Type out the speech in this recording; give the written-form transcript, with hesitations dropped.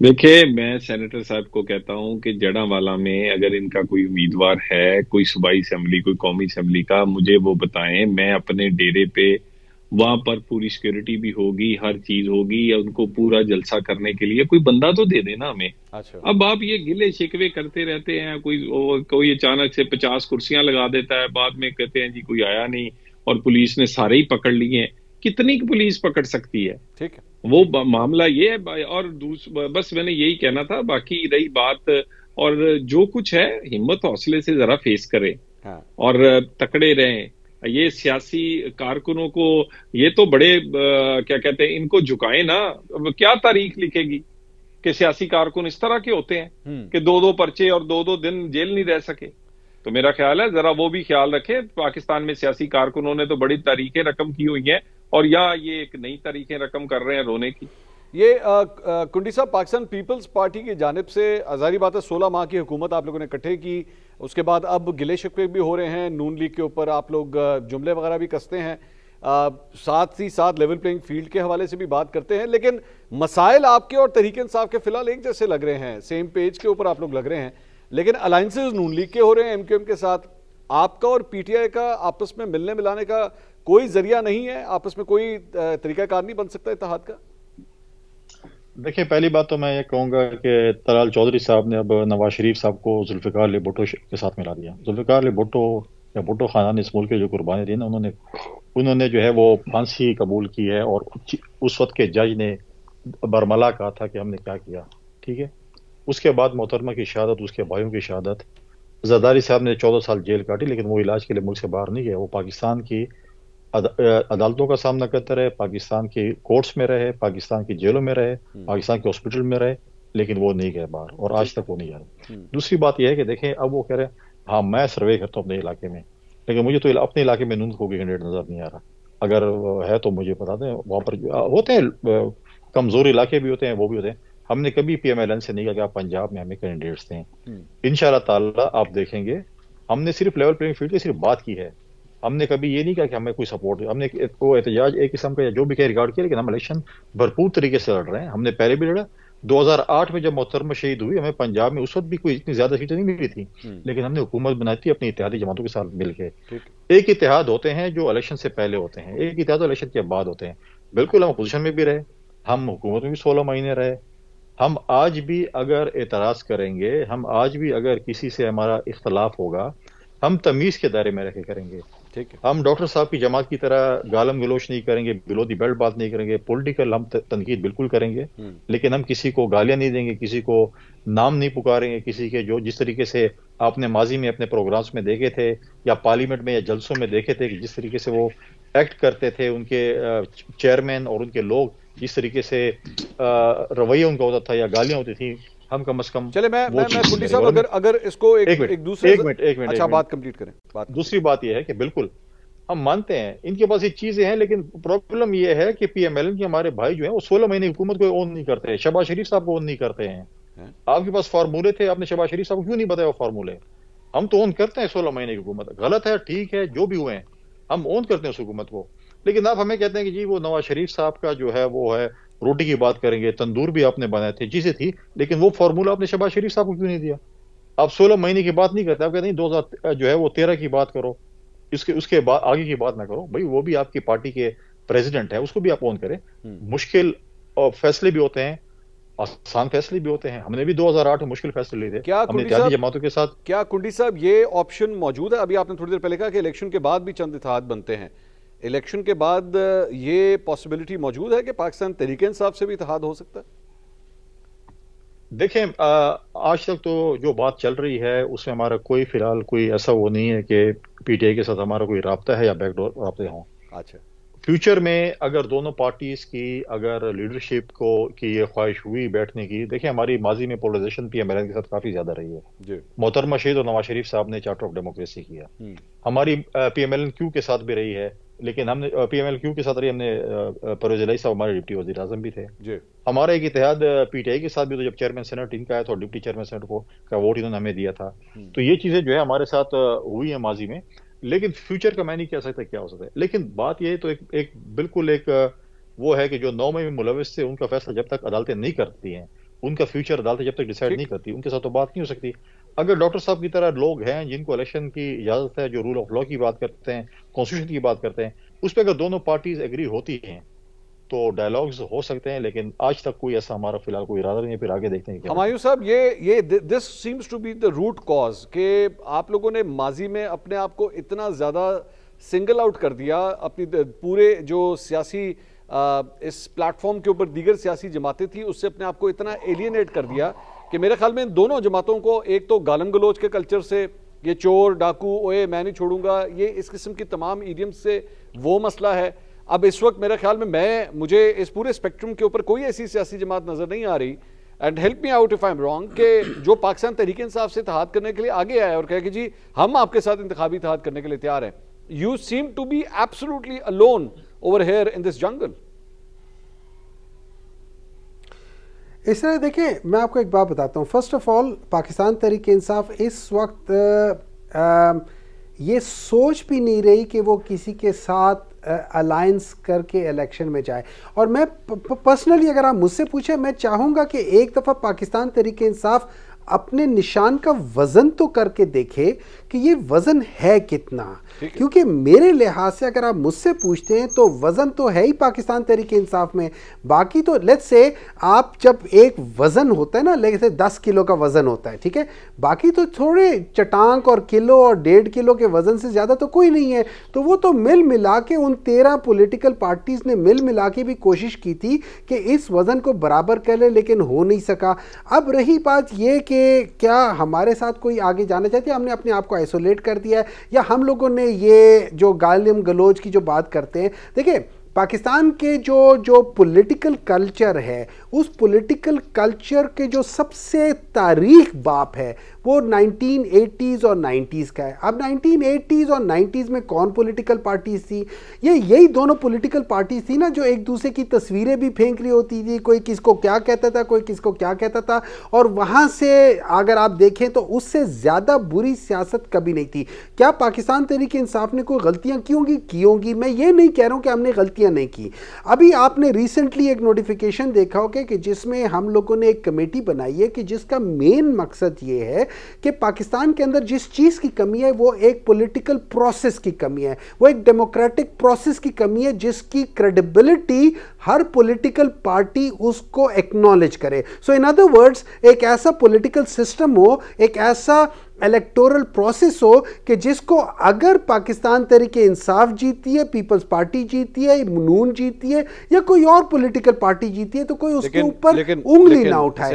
देखिए, मैं सेनेटर साहब को कहता हूं कि जड़ांवाला में अगर इनका कोई उम्मीदवार है, कोई सूबाई असेंबली, कोई कौमी असेंबली का, मुझे वो बताएं। मैं अपने डेरे पे वहां पर पूरी सिक्योरिटी भी होगी, हर चीज होगी, या उनको पूरा जलसा करने के लिए कोई बंदा तो दे देना हमें। अच्छा। अब आप ये गिले शिकवे करते रहते हैं, कोई अचानक से 50 कुर्सियां लगा देता है, बाद में कहते हैं जी कोई आया नहीं और पुलिस ने सारे ही पकड़ लिए हैं। कितनी पुलिस पकड़ सकती है? ठीक है। वो मामला ये है और बस मैंने यही कहना था। बाकी रही बात, और जो कुछ है, हिम्मत हौसले से जरा फेस करें हाँ। और तकड़े रहें। ये सियासी कारकुनों को, ये तो बड़े क्या कहते हैं, इनको झुकाए ना। अब क्या तारीख लिखेगी कि सियासी कारकुन इस तरह के होते हैं हम्म। कि दो दो पर्चे और दो दो दिन जेल नहीं रह सके? तो मेरा ख्याल है जरा वो भी ख्याल रखें। पाकिस्तान में सियासी कारकुनों ने तो बड़ी तारीखें रकम की हुई हैं, और यहाँ ये एक नई तारीखें रकम कर रहे हैं रोने की। ये कुंडी साहब, पाकिस्तान पीपल्स पार्टी की जानिब से जारी बात है 16 माह की हुकूमत आप लोगों ने इकट्ठे की। उसके बाद अब गिले शिकवे भी हो रहे हैं, नून लीग के ऊपर आप लोग जुमले वगैरह भी कसते हैं, साथ ही साथ लेवल प्लेइंग फील्ड के हवाले से भी बात करते हैं। लेकिन मसाइल आपके और तहरीक इंसाफ के फिलहाल एक जैसे लग रहे हैं, सेम पेज के ऊपर आप लोग लग रहे हैं, लेकिन अलायंसेज नून लीग के हो रहे हैं, एमक्यूएम के साथ। आपका और पीटीआई का आपस में मिलने मिलाने का कोई जरिया नहीं है? आपस में कोई तरीकाकार नहीं बन सकता इत्तेहाद का? देखिए, पहली बात तो मैं ये कहूँगा कि तलाल चौधरी साहब ने अब नवाज शरीफ साहब को जुल्फ़िकार अली भुट्टो के साथ मिला दिया। जुल्फ़िकार अली भुट्टो या भुट्टो खानदान ने इस मुल्क के जो कुर्बानी दी ना, उन्होंने उन्होंने जो है वो फांसी कबूल की है। और उस वक्त के जज ने बरमला कहा था कि हमने क्या किया। ठीक है। उसके बाद मोहतरमा की शहादत, उसके भाइयों की शहादत। जरदारी साहब ने 14 साल जेल काटी, लेकिन वो इलाज के लिए मुल्क से बाहर नहीं गए। वो पाकिस्तान की अदालतों का सामना करते रहे, पाकिस्तान के कोर्ट्स में रहे, पाकिस्तान की जेलों में रहे, पाकिस्तान के हॉस्पिटल में रहे, लेकिन वो नहीं गए बाहर, और आज ठीक। तक वो नहीं गए। दूसरी बात यह है कि देखें, अब वो कह रहे हैं हाँ मैं सर्वे करता हूँ अपने इलाके में, लेकिन मुझे तो अपने इलाके में नून को कैंडिडेट नजर नहीं आ रहा। अगर है तो मुझे बता दें। वहाँ पर होते हैं कमजोर इलाके भी होते हैं, वो भी होते हैं। हमने कभी पीएमएलएन से नहीं कहा कि आप पंजाब में हमें कैंडिडेट्स दें। इंशाल्लाह ताला आप देखेंगे, हमने सिर्फ लेवल प्लेइंग फील्ड की सिर्फ बात की है। हमने कभी ये नहीं कहा कि हमें कोई सपोर्ट, हमने वो एहतजाज एक किस्म का जो भी कह रिकॉर्ड किया, लेकिन हम इलेक्शन भरपूर तरीके से लड़ रहे हैं। हमने पहले भी लड़ा। 2008 में जब मोहतरमा शहीद हुई, हमें पंजाब में उस वक्त भी कोई इतनी ज्यादा सीटें नहीं मिली थी, लेकिन हमने हुकूमत बनाई थी अपनी इत्तेहादी जमातों के साथ मिलकर। ठीक। एक इत्तेहाद होते हैं जो इलेक्शन से पहले होते हैं, एक इत्तेहाद इलेक्शन के बाद होते हैं। बिल्कुल हम अपोजिशन में भी रहे, हम हुकूमत में भी 16 महीने रहे। हम आज भी अगर एतराज करेंगे, हम आज भी अगर किसी से हमारा इख्तलाफ होगा, हम तमीज के दायरे में रह के करेंगे। ठीक है। हम डॉक्टर साहब की जमात की तरह गालम गलोच नहीं करेंगे, बिलो दी बेल्ट बात नहीं करेंगे। पॉलिटिकल हम तनकीद बिल्कुल करेंगे, लेकिन हम किसी को गालियां नहीं देंगे, किसी को नाम नहीं पुकारेंगे, किसी के जो जिस तरीके से आपने माजी में अपने प्रोग्राम्स में देखे थे या पार्लियामेंट में या जलसों में देखे थे कि जिस तरीके से वो एक्ट करते थे, उनके चेयरमैन और उनके लोग जिस तरीके से रवैया उनका होता था या गालियां होती थी, हम कम से कम चले, मैं वो मैं मैं चीज कुंडी करें। साहब, और अगर अगर इसको एक मिनट एक दूसरे एक मिनट एक मिनट एक अच्छा, मिनट बात कंप्लीट करें, बात कंप्लीट दूसरी बात यह है कि बिल्कुल हम मानते हैं इनके पास ये चीजें हैं, लेकिन प्रॉब्लम यह है कि पीएमएलएन के हमारे भाई जो हैं वो 16 महीने हुकूमत को ओन नहीं करते, शहबाज शरीफ साहब को ओन नहीं करते हैं। करें। आपके पास फार्मूले थे, आपने शहबाज शरीफ साहब को क्यों नहीं बताया वो फार्मूले? हम तो ओन करते हैं 16 महीने की हुकूमत। गलत है, ठीक है, जो भी हुए हैं, हम ओन करते हैं उस हुकूमत को। लेकिन आप हमें कहते हैं कि जी वो नवाज शरीफ साहब का जो है वो है, रोटी की बात करेंगे, तंदूर भी आपने बनाए थे, चीजें थी, लेकिन वो फार्मूला आपने शहबाज शरीफ साहब को क्यों नहीं दिया? आप 16 महीने की बात नहीं करते, आप कहते हैं 2000 जो है वो 13 की बात करो, इसके उसके बाद आगे की बात ना करो। भाई वो भी आपकी पार्टी के प्रेसिडेंट है, उसको भी आप ऑन करें। मुश्किल और फैसले भी होते हैं, आसान फैसले भी होते हैं। हमने भी 2008 में मुश्किल फैसले लिए थे, क्या हमने कुंडी इत्तेहादी साहब, जमातों के साथ। क्या कुंडी साहब ये ऑप्शन मौजूद है? अभी आपने थोड़ी देर पहले कहा कि इलेक्शन के बाद भी चंद इत्तेहाद बनते हैं। इलेक्शन के बाद ये पॉसिबिलिटी मौजूद है कि पाकिस्तान तहरीक इंसाफ से भी इत्तेहाद हो सकता है? देखें, आज तक तो जो बात चल रही है उसमें हमारा कोई फिलहाल कोई ऐसा वो नहीं है कि पीटीआई के साथ हमारा कोई राब्ता है या बैकडोर राब्ते हों। अच्छा। फ्यूचर में अगर दोनों पार्टीज की अगर लीडरशिप को की ये ख्वाहिश हुई बैठने की, देखिए हमारी माजी में पोलराइजेशन पीएमएलएन के साथ काफी ज्यादा रही है। जी। मोहतरमा शहीद और नवाज शरीफ साहब ने चार्टर ऑफ डेमोक्रेसी किया। हमारी पीएमएलएन क्यू के साथ भी रही है, लेकिन हमने पीएमएल क्यू के साथ रही, हमने परवेज इलाही साहब हमारे डिप्टी वजीर आजम भी थे। जी। हमारा एक इतिहाद पीटीआई के साथ भी, तो जब चेयरमैन सेनेट इनका आया तो डिप्टी चेयरमैन सेनेट को का वोट इन्होंने हमें दिया था। तो ये चीजें जो है हमारे साथ हुई है माजी में। लेकिन फ्यूचर का मैं नहीं कह सकता क्या हो सकता है। लेकिन बात यह तो एक बिल्कुल एक वो है कि जो 9 में मुलविस थे उनका फैसला जब तक अदालतें नहीं करती हैं, उनका फ्यूचर अदालतें जब तक डिसाइड नहीं करती उनके साथ तो बात नहीं हो सकती। अगर डॉक्टर साहब की तरह लोग हैं जिनको इलेक्शन की इजाजत है, जो रूल ऑफ लॉ की बात करते हैं, कॉन्स्टिट्यूशन की बात करते हैं, उस पर अगर दोनों पार्टीज एग्री होती हैं तो डायलॉग्स हो सकते हैं, लेकिन आज तक कोई ऐसा हमारा फिलहाल कोई इरादा नहीं है। फिर आगे देखते हैं क्या। हुमायूं साहब, ये this seems to be the root cause कि आप लोगों ने माजी में अपने आप को इतना ज्यादा सिंगल आउट कर दिया, अपनी पूरे जो सियासी इस प्लेटफॉर्म के ऊपर दीगर सियासी जमातें थी उससे अपने आप को इतना एलियनेट कर दिया कि मेरे ख्याल में इन दोनों जमातों को एक तो गालम गलोच के कल्चर से, ये चोर डाकू ओए मैं नहीं छोड़ूंगा, ये इस किस्म की तमाम ईडियम्स से वो मसला है। अब इस वक्त मेरे ख्याल में मुझे इस पूरे स्पेक्ट्रम के ऊपर कोई ऐसी सियासी जमात नजर नहीं आ रही, and help me out if I am wrong, कि जो पाकिस्तान तहरीक इंसाफ से इत्तेहाद करने के लिए आगे आया और कहे कि जी हम आपके साथ इंतखाबी इत्तेहाद करने के लिए तैयार हैं। You seem to be absolutely alone over here in this jungle. इस तरह देखिए, मैं आपको एक बात बताता हूँ। First of all, Pakistan Tehreek Insaf इस वक्त ये सोच भी नहीं रही कि वो किसी के साथ अलायंस करके इलेक्शन में जाए। और मैं पर्सनली अगर आप मुझसे पूछे, मैं चाहूँगा कि एक दफ़ा पाकिस्तान तहरीक इंसाफ अपने निशान का वज़न तो करके देखे कि ये वज़न है कितना, क्योंकि मेरे लिहाज से अगर आप मुझसे पूछते हैं तो वज़न तो है ही पाकिस्तान तहरीक इंसाफ में। बाकी तो लेट्स से आप जब एक वज़न होता है ना, जैसे 10 किलो का वज़न होता है, ठीक है, बाकी तो थोड़े चटांक और किलो और 1.5 किलो के वज़न से ज़्यादा तो कोई नहीं है। तो वो तो मिल मिला के उन 13 पॉलिटिकल पार्टीज़ ने मिल मिला के भी कोशिश की थी कि इस वज़न को बराबर कर ले, लेकिन हो नहीं सका। अब रही बात ये कि क्या हमारे साथ कोई आगे जाना चाहते हैं, हमने अपने आप को आइसोलेट कर दिया है, या हम लोगों ने ये जो गालिम गलोच की जो बात करते हैं, देखिए पाकिस्तान के जो पॉलिटिकल कल्चर है, उस पॉलिटिकल कल्चर के जो सबसे तारीख बाप है वो 1980s और 90s का है। अब 1980s और 90s में कौन पॉलिटिकल पार्टीज थी? यही दोनों पॉलिटिकल पार्टीज थी ना, जो एक दूसरे की तस्वीरें भी फेंक रही होती थी, कोई किसको क्या कहता था, कोई किसको क्या कहता था, और वहाँ से अगर आप देखें तो उससे ज़्यादा बुरी सियासत कभी नहीं थी। क्या पाकिस्तान तहरीक इंसाफ ने कोई गलतियाँ की होंगी? मैं ये नहीं कह रहा हूँ कि हमने गलतियाँ नहीं की। अभी आपने रिसेंटली एक नोटिफिकेशन देखा होगा कि जिसमें हम लोगों ने एक कमेटी बनाई है कि जिसका मेन मकसद ये है कि पाकिस्तान के अंदर जिस चीज़ की कमी है वो एक पॉलिटिकल प्रोसेस की कमी है, वो एक डेमोक्रेटिक प्रोसेस की कमी है, जिसकी क्रेडिबिलिटी हर पॉलिटिकल पार्टी उसको एक्नॉलेज करे। सो इन अदर वर्ड्स, एक ऐसा पॉलिटिकल सिस्टम हो, एक ऐसा इलेक्टोरल प्रोसेस हो कि जिसको अगर पाकिस्तान तहरीक इंसाफ जीती है, पीपल्स पार्टी जीती है, नून जीती है, या कोई और पॉलिटिकल पार्टी जीती है, तो कोई उसके ऊपर उंगली ना उठाए।